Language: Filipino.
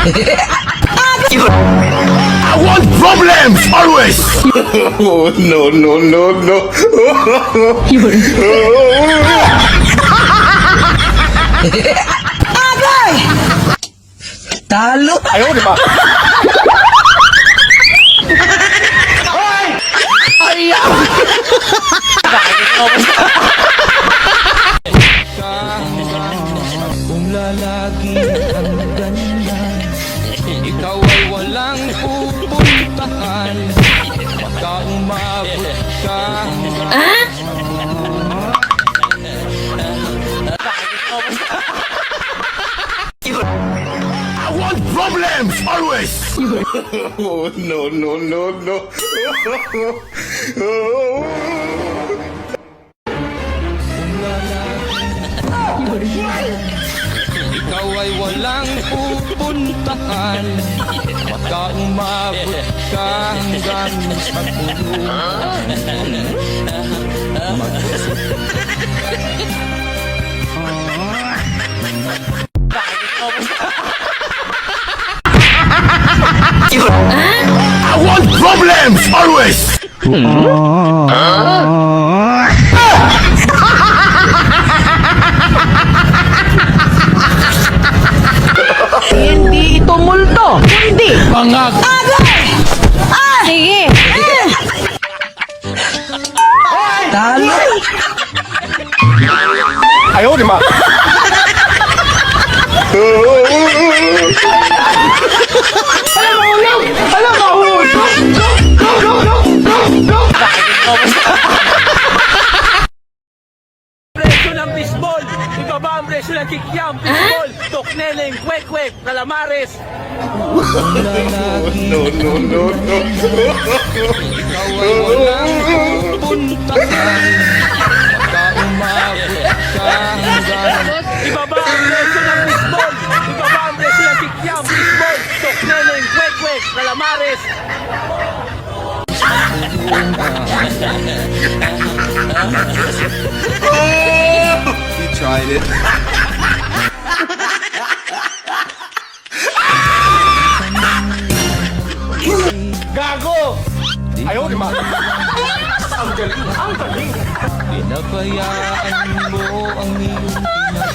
I want problems always. Oh, no, no, no, no. Agay! Talo! Ayaw, di ba? Ayaw! Kung lalaki ang ganyan, ikaw ay walang pupuntahan. Baka umabot ka I want problems always. Oh, no, no, no, no. ikaw ay walang pupuntahan. Baka umabot ka hanggang sa kulungan. I want problems always. Hindi ito multo! Hindi! Pangag. Agay! Ah! Sige! Talo! Ayaw, di ba? Alam mo, Presyo ng baseball, ibaba ang presyo ng kikyam, baseball, tokneleng, kwek-kwek, calamares. no, no, no, no. Ikaw ay walang pupuntahan. Baka umabot ka hanggang Ibaba ang presyo ng baseball, ibaba ang presyo ng kikyam, baseball, tokneleng, kwek-kwek, calamares. You tried it. Gago! Ayaw, di ba? Ang galing, ang galing. pinabayaan mo ang iyong pinag